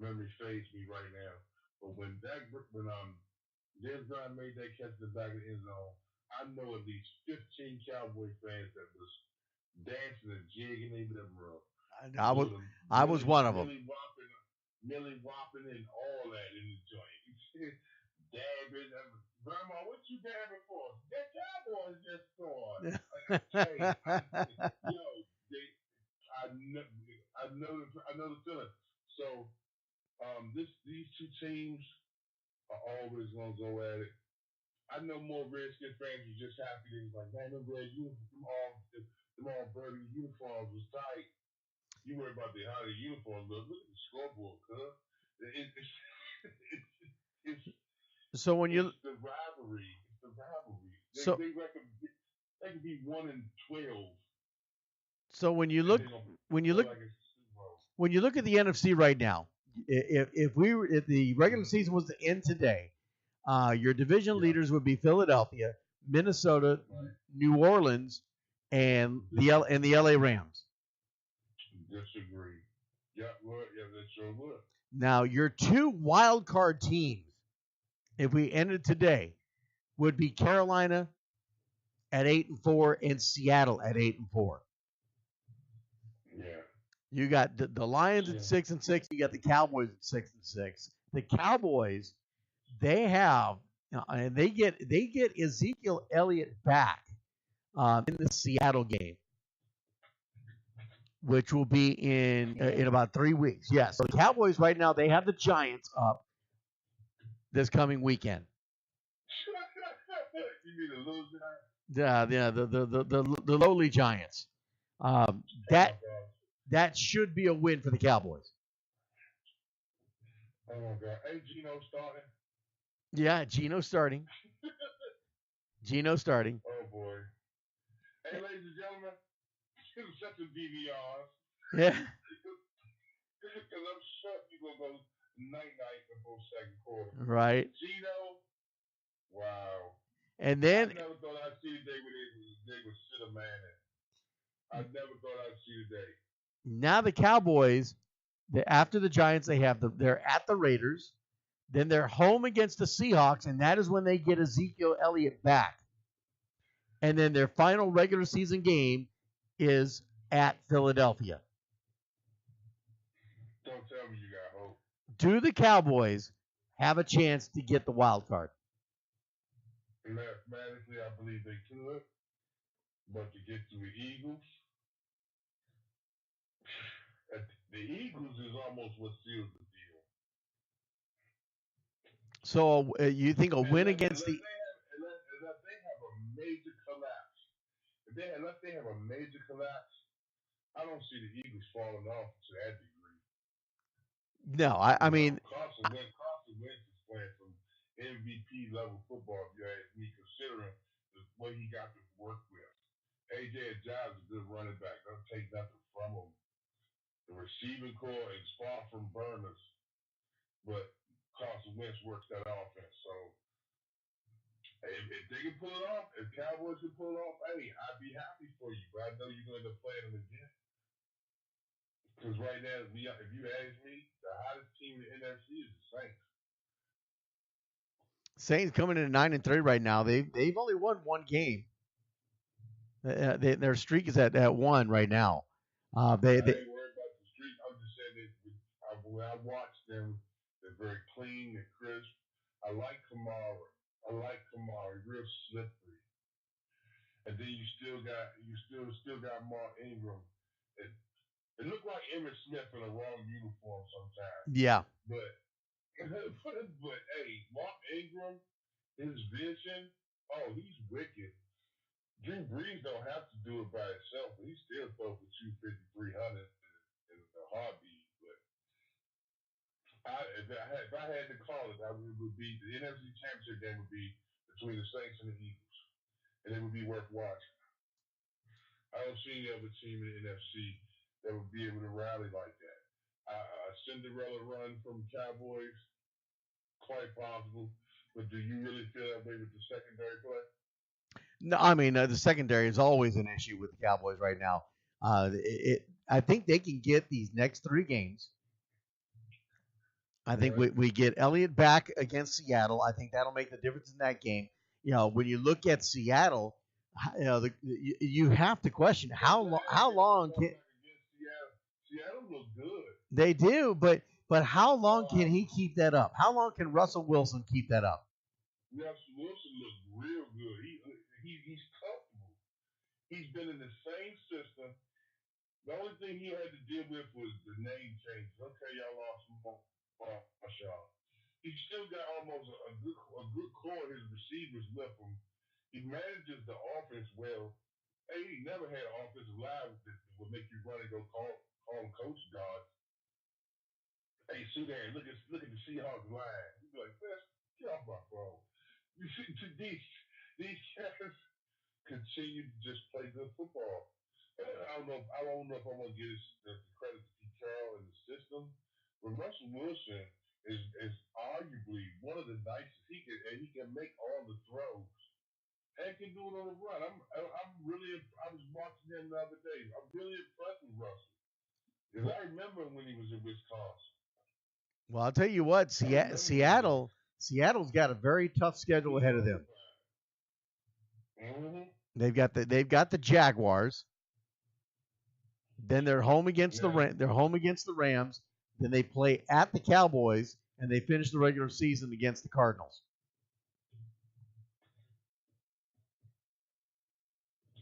memory fades me right now. But when James Brown made that catch in the back of the end zone, I know at least 15 Cowboy fans that was dancing and jigging in the living room. I was Doing the I was one of them. Millie whopping, and all that in the joint. Dabbing. Grandma, what you dabbing for? That Cowboys just scored. Like, hey, yo, they, I know the feeling. So, these two teams are always gonna go at it. I know more Redskin fans are just happy. They was like, man, them red uniforms, them all burgundy uniforms was tight. You worry about how the uniform look. Look at the scoreboard, cuz. It's, it's, So when you it's the rivalry. It's the rivalry. so They could be 1-12, so when you and look they're gonna when you play look like it's Super Bowl. when you look at the NFC right now, if the regular Mm-hmm. season was to end today, your division Yeah, leaders would be Philadelphia, Minnesota, right. New Orleans, and the LA Rams. Disagree. Yeah, well, yeah, that sure would. Now your two wild card teams, if we ended today, would be Carolina at 8-4 and Seattle at 8-4. Yeah, You got the Lions at yeah. 6-6. You got the Cowboys at 6-6. The Cowboys, they have, and they get Ezekiel Elliott back in the Seattle game, which will be in about 3 weeks. Yes. So the Cowboys right now they have the Giants up this coming weekend. You mean the little guy? The lowly Giants. Um, Oh my that god. that should be a win for the Cowboys. Oh my god. Hey, Gino starting. Yeah, Gino starting. Gino starting. Oh boy. Hey, ladies and gentlemen, shut the DVRs. Yeah. Because I'm sure you're going to go night night before second quarter. Right. Gino, wow. And I then never thought I'd see a day where they would sit a man in. I never thought I'd see a day. now the Cowboys, after the Giants, they're at the Raiders. Then they're home against the Seahawks, and that is when they get Ezekiel Elliott back. And then their final regular season game is at Philadelphia. Don't tell me you got hope. Do the Cowboys have a chance to get the wild card? Mathematically, I believe they could. But to get to the Eagles, the Eagles is almost what seals the deal. So you think a win against the Unless they have a major collapse, unless they have a major collapse, I don't see the Eagles falling off to that degree. no, I mean Carson Wentz is playing some MVP level football. If you ask me, considering what he got to work with. AJ Giles is a good running back. Don't take nothing from him. The receiving core is far from burners, but Carson Wentz works that offense. So if they can pull it off, if Cowboys can pull it off, hey, I'd be happy for you. But I know you're going to end up playing them again. Because right now, if you ask me, the hottest team in the NFC is the Saints. Saints coming in at 9-3 right now. They've only won one game. Their streak is at one right now. I ain't worried about the street. I'm just saying that when I watch them, they're very clean and crisp. I like Kamara. Real slippery. And then you still got Mark Ingram. It looked like Emmitt Smith in a wrong uniform sometimes. Yeah. But hey, Mark Ingram, his vision, oh, he's wicked. Drew Brees don't have to do it by himself, but he still throws for 250, 300 in a heartbeat. But if I had to call it, would be the NFC Championship game would be between the Saints and the Eagles, and it would be worth watching. I don't see any other team in the NFC that would be able to rally like that. A Cinderella run from Cowboys, quite possible. But do you really feel that way with the secondary play? No, I mean the secondary is always an issue with the Cowboys right now. I think they can get these next three games. I think Right. we get Elliott back against Seattle. I think that'll make the difference in that game. When you look at Seattle, you have to question how long can Seattle. Seattle looked good. they do, but how long can Uh, he keep that up? How long can Russell Wilson keep that up? Russell Wilson looked real good. He's comfortable. He's been in the same system. The only thing he had to deal with was the name changes. Okay, y'all lost Marshall. He still got almost a good core. His receivers with him. He manages the offense well. Hey, he never had an offensive line that would make you run and go call him coach God. Hey, see there, look at the Seahawks line. You'd be like, man, get off my phone. You see, these guys continue to just play good football. I don't know if I'm gonna give the credit to Pete Carroll and the system, but Russell Wilson is arguably one of the nicest. He can make all the throws and can do it on the run. I'm really I was watching him the other day. I'm really impressed with Russell because I remember when he was in Wisconsin. Well, I'll tell you what, I remember when he was Seattle's got a very tough schedule ahead of them. Mm-hmm. They've got the Jaguars. Then they're home against Yeah. they're home against the Rams. Then they play at the Cowboys, and they finish the regular season against the Cardinals.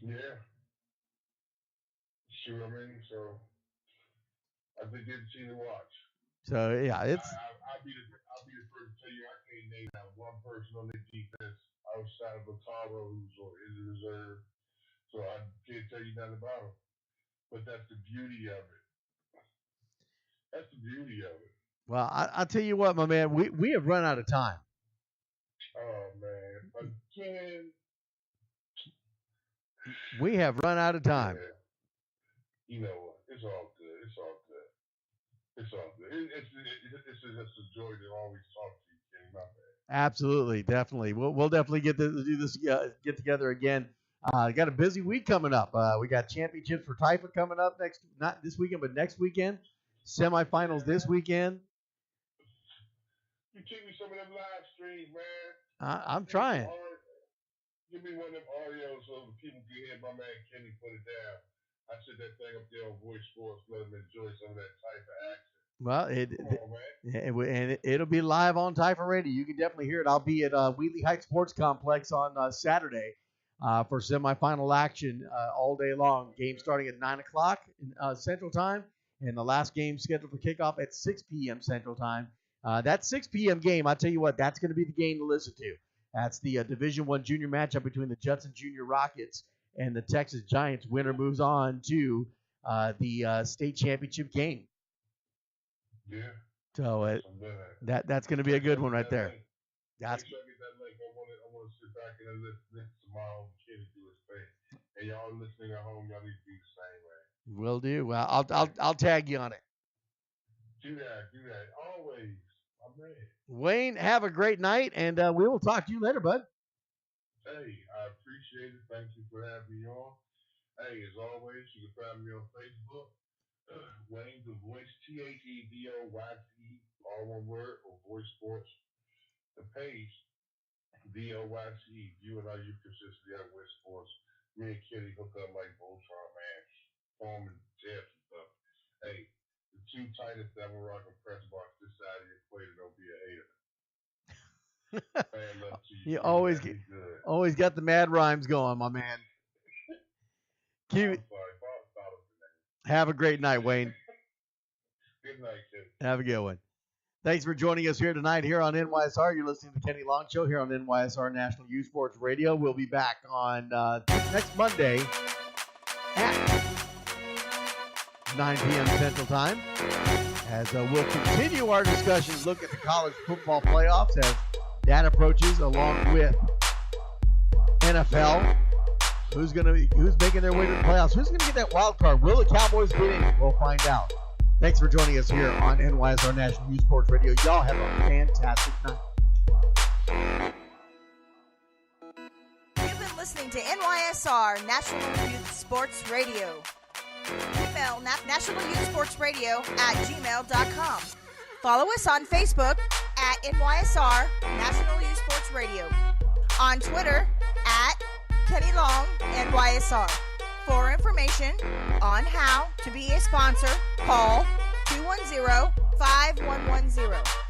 Yeah. See what I mean? So I think it's a team to watch. So yeah, it's I'll be the first to tell you I can't name that one person on the defense outside of Otaro who's on injured reserve. So I can't tell you nothing about him. But that's the beauty of it. That's the beauty of it. well. I'll tell you what, my man. We have run out of time. Oh man. Again. We have run out of time. Yeah. You know what? It's all good. It's all good. It's all good. It's just a joy to always talk to you, Kenny. My bad. Absolutely, definitely. We'll definitely get to do this get together again. Got a busy week coming up. We got championships for Typha coming up not this weekend, but next weekend. Semifinals this weekend. You give me some of them live streams, man. I'm trying. Give me one of them audios so the people can hear my man Kenny put it down. I set that thing up there on Voice Sports, let them enjoy some of that type of action. Well, it'll be live on Typha Radio. You can definitely hear it. I'll be at Wheatley Heights Sports Complex on Saturday for semifinal action all day long. Game starting at 9 o'clock Central Time, and the last game scheduled for kickoff at 6 p.m. Central Time. That 6 p.m. game, I'll tell you what, that's going to be the game to listen to. That's the Division I junior matchup between the Judson Junior Rockets and the Texas Giants. Winner moves on to the state championship game. Yeah. So that's going to be a good one right there. That's. Make sure I get that link. I want to sit back and listen to my own kid do his thing. And y'all listening at home, y'all need to do the same way. Will do. Well, I'll tag you on it. Do that. Always. I'm ready. Wayne, have a great night, and we will talk to you later, bud. Hey, I appreciate it. Thank you for having me on. Hey, as always, you can find me on Facebook, Wayne the Voice, THEVOYCE, all one word, or Voice Sports. The page, VOYCE, you and I, you consistently at Voice Sports. Me and Kenny hook up like Voltron, man. Form and jabs and stuff. Hey, the two tightest that will rock a press box this side of the equator, don't be a hater. Man, love to you. You always got the mad rhymes going, my man. Have a great night, Wayne. Good night, kid. Have a good one. Thanks for joining us here tonight here on NYSR. You're listening to the Kenny Long Show here on NYSR National Youth Sports Radio. We'll be back on next Monday at 9 p.m. Central Time as we'll continue our discussions, look at the college football playoffs as that approaches, along with NFL. Who's making their way to the playoffs? Who's going to get that wild card? Will the Cowboys get in? We'll find out. Thanks for joining us here on NYSR National Youth Sports Radio. Y'all have a fantastic night. You've been listening to NYSR National Youth Sports Radio. Email nationalyouthsportsradio@gmail.com. Follow us on Facebook at NYSR National Youth Sports Radio. On Twitter at Kennie Long NYSR. For information on how to be a sponsor, call 210-5110.